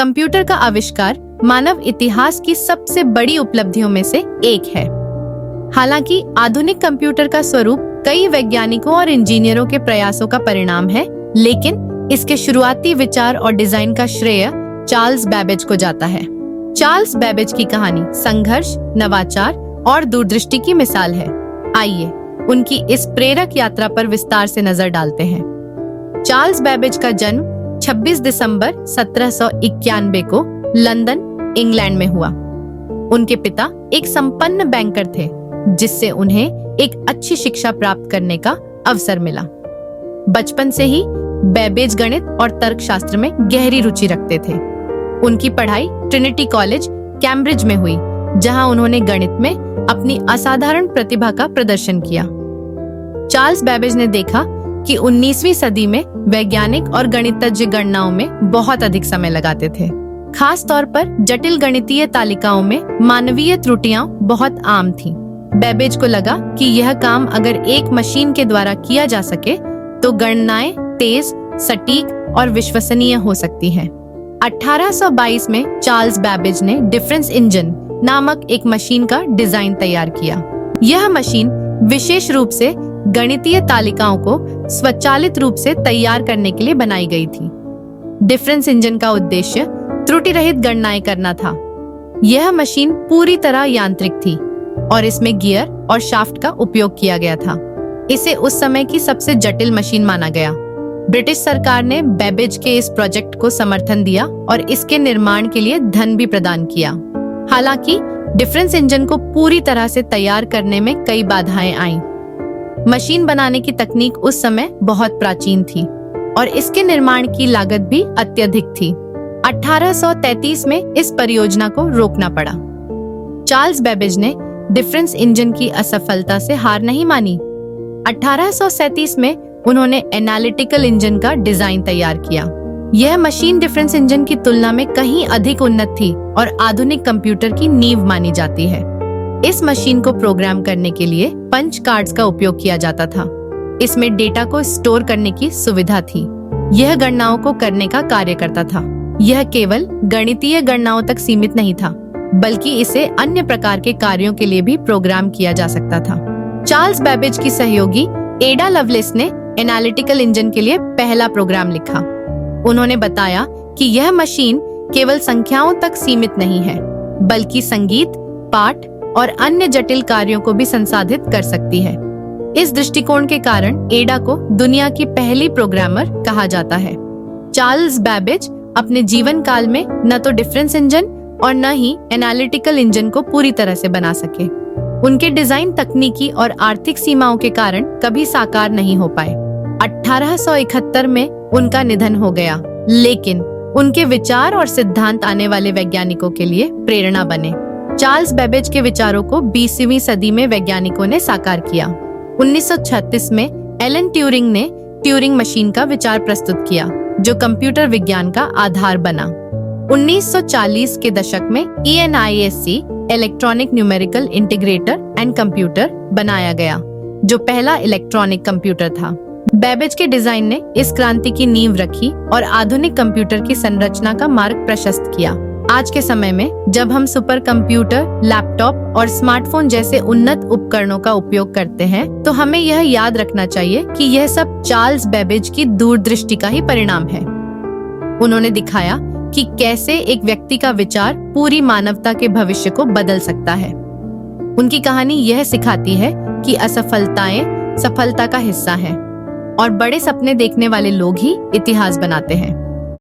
Computer का आविष्कार मानव इतिहास की सबसे बड़ी उपलब्धियों में से एक है। हालांकि आधुनिक कंप्यूटर का स्वरूप कई वैज्ञानिकों और इंजीनियरों के प्रयासों का परिणाम है, लेकिन इसके शुरुआती विचार और डिजाइन का श्रेय चार्ल्स बैबेज को जाता है। चार्ल्स बैबेज की कहानी संघर्ष, नवाचार और दूरदृष्टि की मिसाल है। आइए उनकी इस प्रेरक यात्रा पर विस्तार से नजर डालते हैं। चार्ल्स बैबेज का जन्म 26 दिसंबर 1791 को लंदन, इंग्लैंड में हुआ। उनके पिता एक संपन्न बैंकर थे, जिससे उन्हें एक अच्छी शिक्षा प्राप्त करने का अवसर मिला। बचपन से ही बैबेज गणित और तर्कशास्त्र में गहरी रुचि रखते थे। उनकी पढ़ाई ट्रिनिटी कॉलेज, कैम्ब्रिज में हुई, जहां उन्होंने गणित में अपनी असाधारण प्रतिभा का प्रदर्शन किया। चार्ल्स बैबेज ने देखा कि 19वीं सदी में वैज्ञानिक और गणितज्ञ गणनाओं में बहुत अधिक समय लगाते थे। खास तौर पर जटिल गणितीय तालिकाओं में मानवीय त्रुटियां बहुत आम थीं। बैबेज को लगा कि यह काम अगर एक मशीन के द्वारा किया जा सके तो गणनाएं तेज, सटीक और विश्वसनीय हो सकती हैं। 1822 में चार्ल्स बैबेज ने डिफरेंस इंजन नामक एक मशीन का डिजाइन तैयार किया। यह मशीन विशेष रूप से गणितीय तालिकाओं को स्वचालित रूप से तैयार करने के लिए बनाई गई थी। डिफरेंस इंजन का उद्देश्य त्रुटि रहित गणनाएं करना था। यह मशीन पूरी तरह यांत्रिक थी और इसमें गियर और शाफ्ट का उपयोग किया गया था। इसे उस समय की सबसे जटिल मशीन माना गया। ब्रिटिश सरकार ने बैबेज के इस प्रोजेक्ट को समर्थन दिया और इसके निर्माण के लिए धन भी प्रदान किया। हालांकि डिफरेंस इंजन को पूरी तरह से तैयार करने में कई बाधाएं आईं। मशीन बनाने की तकनीक उस समय बहुत प्राचीन थी और इसके निर्माण की लागत भी अत्यधिक थी। 1833 में इस परियोजना को रोकना पड़ा। चार्ल्स बैबेज ने डिफरेंस इंजन की असफलता से हार नहीं मानी। 1837 में उन्होंने एनालिटिकल इंजन का डिजाइन तैयार किया। यह मशीन डिफरेंस इंजन की तुलना में कहीं अधिक उन्नत थी और आधुनिक कंप्यूटर की नींव मानी जाती है। इस मशीन को प्रोग्राम करने के लिए पंच कार्ड्स का उपयोग किया जाता था। इसमें डेटा को स्टोर करने की सुविधा थी। यह गणनाओं को करने का कार्य करता था। यह केवल गणितीय गणनाओं तक सीमित नहीं था, बल्कि इसे अन्य प्रकार के कार्यों के लिए भी प्रोग्राम किया जा सकता था। चार्ल्स बैबेज की सहयोगी एडा लवलेस ने एनालिटिकल इंजन के लिए पहला प्रोग्राम लिखा। उन्होंने बताया कि यह मशीन केवल संख्याओं तक सीमित नहीं है, बल्कि संगीत, पाठ और अन्य जटिल कार्यों को भी संसाधित कर सकती है। इस दृष्टिकोण के कारण एडा को दुनिया की पहली प्रोग्रामर कहा जाता है। चार्ल्स बैबेज अपने जीवन काल में न तो डिफरेंस इंजन और न ही एनालिटिकल इंजन को पूरी तरह से बना सके। उनके डिजाइन तकनीकी और आर्थिक सीमाओं के कारण कभी साकार नहीं हो पाए। 1871 में उनका निधन हो गया, लेकिन उनके विचार और सिद्धांत आने वाले वैज्ञानिकों के लिए प्रेरणा बने। चार्ल्स बैबेज के विचारों को 20वीं सदी में वैज्ञानिकों ने साकार किया। 1936 में एलन ट्यूरिंग ने ट्यूरिंग मशीन का विचार प्रस्तुत किया, जो कंप्यूटर विज्ञान का आधार बना। 1940 के दशक में ENISC electronic numerical integrator and computer बनाया गया, जो पहला इलेक्ट्रॉनिक कंप्यूटर था। बैबेज के डिजाइन ने इस क्रांति की नींव रखी और आधुनिक कंप्यूटर की संरचना का मार्ग प्रशस्त किया। आज के समय में जब हम सुपर कंप्यूटर, लैपटॉप और स्मार्टफोन जैसे उन्नत उपकरणों का उपयोग करते हैं, तो हमें यह याद रखना चाहिए कि यह सब चार्ल्स बैबेज की दूरदृष्टि का ही परिणाम है। उन्होंने दिखाया कि कैसे एक व्यक्ति का विचार पूरी मानवता के भविष्य को बदल सकता है। उनकी कहानी यह सिखाती है कि असफलताएं सफलता का हिस्सा हैं और बड़े सपने देखने वाले लोग ही इतिहास बनाते हैं।